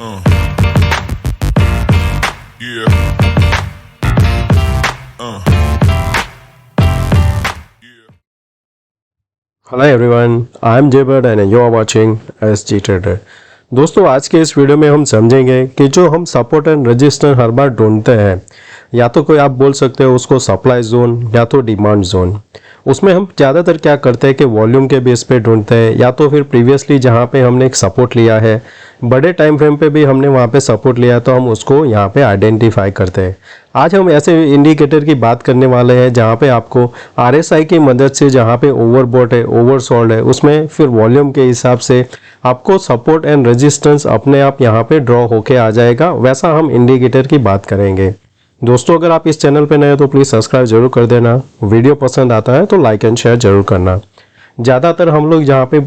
Yeah. Yeah. Hello everyone, I am Jaybird and you are watching SG Trader। दोस्तों आज के इस video में हम समझेंगे कि जो हम सपोर्ट एंड रेजिस्टेंस हर बार ढूंढते हैं, या तो कोई आप बोल सकते हो उसको सप्लाई जोन या तो डिमांड जोन, उसमें हम ज़्यादातर क्या करते हैं कि वॉल्यूम के बेस पे ढूंढते हैं, या तो फिर प्रीवियसली जहाँ पे हमने एक सपोर्ट लिया है, बड़े टाइम फ्रेम पे भी हमने वहाँ पे सपोर्ट लिया है, तो हम उसको यहाँ पे आइडेंटिफाई करते हैं। आज हम ऐसे इंडिकेटर की बात करने वाले हैं जहाँ पे आपको RSI की मदद से जहाँ पे ओवरबॉट है, ओवरसोल्ड है, उसमें फिर वॉल्यूम के हिसाब से आपको सपोर्ट एंड रेजिस्टेंस अपने आप यहाँ पे ड्रॉ होके आ जाएगा। वैसा हम इंडिकेटर की बात करेंगे। दोस्तों अगर आप इस चैनल पे नए हो तो प्लीज़ सब्सक्राइब जरूर कर देना। वीडियो पसंद आता है तो लाइक एंड शेयर जरूर करना। ज़्यादातर हम लोग जहाँ पे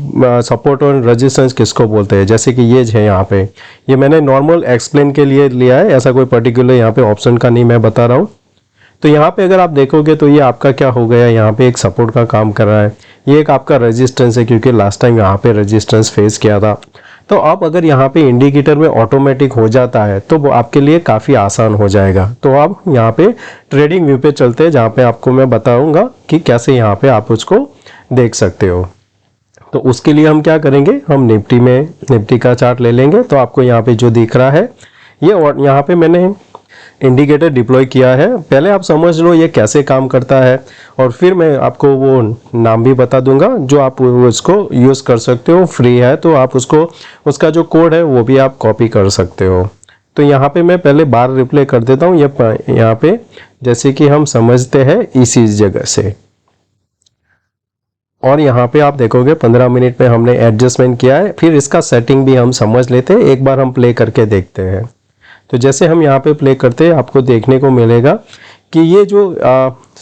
सपोर्ट और रेजिस्टेंस किसको बोलते हैं, जैसे कि ये है यहाँ पे, ये मैंने नॉर्मल एक्सप्लेन के लिए लिया है, ऐसा कोई पर्टिकुलर यहाँ पे ऑप्शन का नहीं मैं बता रहा हूँ। तो यहाँ पे अगर आप देखोगे तो ये आपका क्या हो गया, यहाँ पे एक सपोर्ट का काम कर रहा है, ये एक आपका रेजिस्टेंस है क्योंकि लास्ट टाइम यहाँ पे रेजिस्टेंस फेस किया था। तो अब अगर यहाँ पे इंडिकेटर में ऑटोमेटिक हो जाता है तो वो आपके लिए काफ़ी आसान हो जाएगा। तो अब यहाँ पे ट्रेडिंग व्यू पे चलते हैं जहाँ पे आपको मैं बताऊंगा कि कैसे यहाँ पे आप उसको देख सकते हो। तो उसके लिए हम क्या करेंगे, हम निफ्टी का चार्ट ले लेंगे। तो आपको यहाँ पे जो दिख रहा है ये, और यहाँ पे मैंने इंडिकेटर डिप्लॉय किया है। पहले आप समझ लो ये कैसे काम करता है और फिर मैं आपको वो नाम भी बता दूंगा जो आप उसको यूज़ कर सकते हो, फ्री है। तो आप उसका जो कोड है वो भी आप कॉपी कर सकते हो। तो यहाँ पे मैं पहले बार रिप्ले कर देता हूँ। यहाँ पे जैसे कि हम समझते हैं इसी जगह से, और यहाँ पे आप देखोगे 15 मिनट में हमने एडजस्टमेंट किया है। फिर इसका सेटिंग भी हम समझ लेते हैं, एक बार हम प्ले करके देखते हैं। तो जैसे हम यहाँ पे प्ले करते हैं आपको देखने को मिलेगा कि ये जो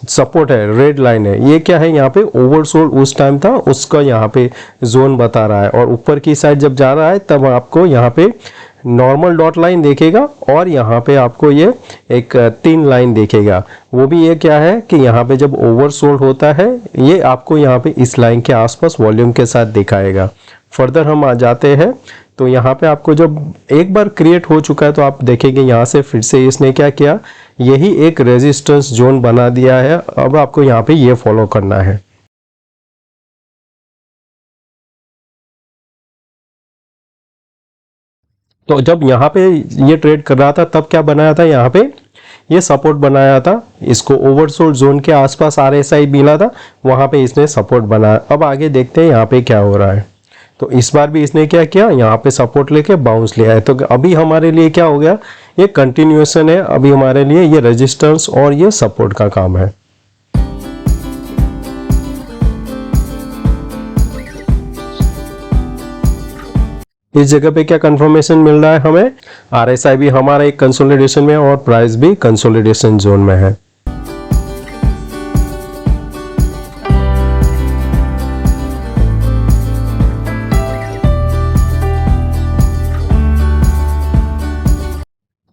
सपोर्ट है, रेड लाइन है, ये क्या है, यहाँ पे ओवरसोल्ड उस टाइम था, उसका यहाँ पे जोन बता रहा है। और ऊपर की साइड जब जा रहा है तब आपको यहाँ पे नॉर्मल डॉट लाइन देखेगा और यहाँ पे आपको ये एक 3 लाइन देखेगा। वो भी ये क्या है कि यहाँ पे जब ओवरसोल्ड होता है ये आपको यहाँ पे इस लाइन के आसपास वॉल्यूम के साथ दिखाएगा। फर्दर हम आ जाते हैं तो यहाँ पे आपको जब एक बार क्रिएट हो चुका है तो आप देखेंगे यहाँ से फिर से इसने क्या किया, यही एक रेजिस्टेंस जोन बना दिया है। अब आपको यहाँ पे ये फॉलो करना है। तो जब यहाँ पे ये ट्रेड कर रहा था तब क्या बनाया था, यहाँ पे ये सपोर्ट बनाया था, इसको ओवरसोल्ड जोन के आसपास RSI मिला था, वहाँ पे इसने सपोर्ट बनाया। अब आगे देखते हैं यहाँ पे क्या हो रहा है। तो इस बार भी इसने क्या किया, यहाँ पे सपोर्ट लेके बाउंस लिया है। तो अभी हमारे लिए क्या हो गया, ये कंटिन्यूएशन है। अभी हमारे लिए ये रेजिस्टेंस और ये सपोर्ट का काम है। इस जगह पे क्या कंफर्मेशन मिल रहा है हमें, RSI भी हमारा एक कंसोलिडेशन में और प्राइस भी कंसोलिडेशन जोन में है।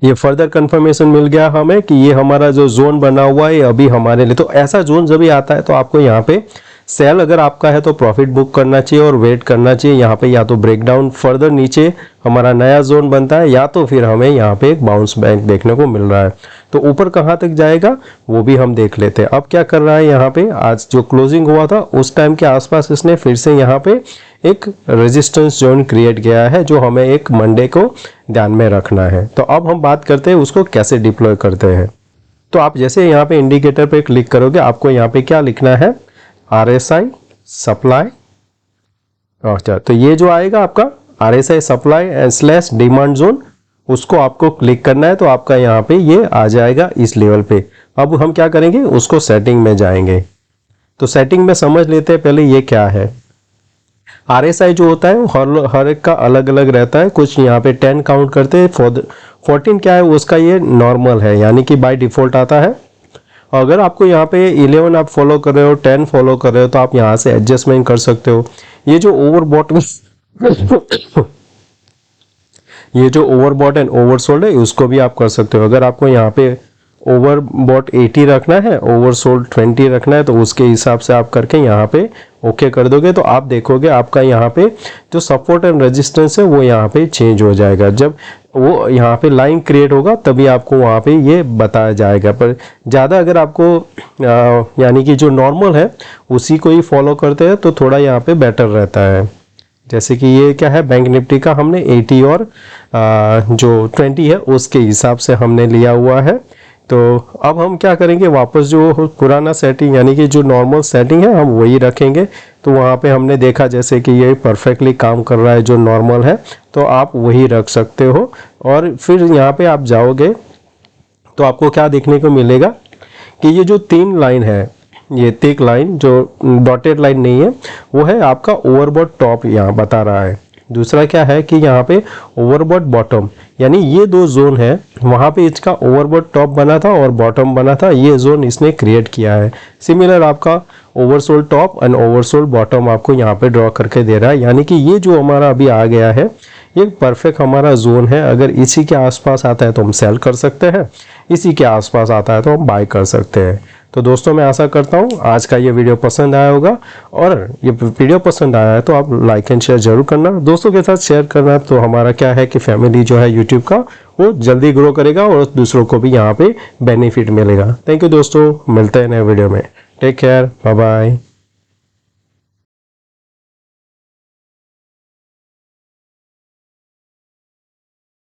ये फर्दर कंफर्मेशन मिल गया हमें कि ये हमारा जो जोन बना हुआ है अभी हमारे लिए। तो ऐसा जोन जब भी आता है तो आपको यहाँ पे सेल अगर आपका है तो प्रॉफिट बुक करना चाहिए और वेट करना चाहिए। यहाँ पे या तो ब्रेकडाउन फर्दर नीचे हमारा नया जोन बनता है, या तो फिर हमें यहाँ पे एक बाउंस बैक देखने को मिल रहा है। तो ऊपर कहाँ तक जाएगा वो भी हम देख लेते हैं। अब क्या कर रहा है, यहाँ पे आज जो क्लोजिंग हुआ था उस टाइम के आसपास इसने फिर से यहाँ पे एक रेजिस्टेंस जोन क्रिएट किया है, जो हमें एक मंडे को ध्यान में रखना है। तो अब हम बात करते हैं उसको कैसे डिप्लॉय करते हैं। तो आप जैसे यहाँ पे इंडिकेटर पे क्लिक करोगे आपको यहाँ पे क्या लिखना है, RSI सप्लाई। अच्छा, तो ये जो आएगा आपका RSI supply slash demand zone, उसको आपको क्लिक करना है। तो आपका यहाँ पे ये आ जाएगा इस लेवल पे। अब हम क्या करेंगे, उसको सेटिंग में जाएंगे। तो सेटिंग में समझ लेते हैं पहले ये क्या है। RSI जो होता है वो हर एक का अलग अलग रहता है। कुछ यहाँ पे 10 काउंट करते हैं, 14 क्या है उसका ये नॉर्मल है, यानी कि बाय डिफॉल्ट आता है। अगर आपको यहाँ पे 11 आप फॉलो कर रहे हो, 10 फॉलो कर रहे हो, तो आप यहाँ से एडजस्टमेंट कर सकते हो। ये जो ओवरबॉट ये जो ओवरबॉट एंड ओवरसोल्ड है उसको भी आप कर सकते हो। अगर आपको यहाँ पे ओवरबॉट 80 रखना है, ओवरसोल्ड 20 रखना है, तो उसके हिसाब से आप करके यहाँ पे ओके कर दोगे तो आप देखोगे आपका यहाँ पे जो सपोर्ट एंड रेजिस्टेंस है वो यहाँ पे चेंज हो जाएगा। जब वो यहाँ पे लाइन क्रिएट होगा तभी आपको वहाँ पे ये बताया जाएगा। पर ज़्यादा अगर आपको यानी कि जो नॉर्मल है उसी को ही फॉलो करते हैं तो थोड़ा यहाँ पे बेटर रहता है। जैसे कि ये क्या है, बैंक निफ्टी का हमने 80 और जो 20 है उसके हिसाब से हमने लिया हुआ है। तो अब हम क्या करेंगे, वापस जो पुराना सेटिंग यानी कि जो नॉर्मल सेटिंग है हम वही रखेंगे। तो वहाँ पे हमने देखा जैसे कि ये परफेक्टली काम कर रहा है जो नॉर्मल है, तो आप वही रख सकते हो। और फिर यहाँ पे आप जाओगे तो आपको क्या देखने को मिलेगा कि ये जो 3 लाइन है, ये थिक लाइन जो डॉटेड लाइन नहीं है वो है आपका ओवरबॉट टॉप यहाँ बता रहा है। दूसरा क्या है कि यहाँ पे ओवरबॉट बॉटम, यानी ये 2 जोन है, वहाँ पे इसका ओवरबॉट टॉप बना था और बॉटम बना था, ये जोन इसने क्रिएट किया है। सिमिलर आपका oversold top and oversold bottom आपको यहाँ पे ड्रॉ करके दे रहा है। यानी कि ये जो हमारा अभी आ गया है ये परफेक्ट हमारा जोन है। अगर इसी के आसपास आता है तो हम सेल कर सकते हैं, इसी के आसपास आता है तो हम बाय कर सकते हैं। तो दोस्तों मैं आशा करता हूँ आज का ये वीडियो पसंद आया होगा, और ये वीडियो पसंद आया है तो आप लाइक एंड शेयर जरूर करना, दोस्तों के साथ शेयर करना। तो हमारा क्या है कि फैमिली जो है यूट्यूब का वो जल्दी ग्रो करेगा और दूसरों को भी यहाँ पे बेनिफिट मिलेगा। थैंक यू दोस्तों, मिलते हैं नए वीडियो में। Take care, bye bye.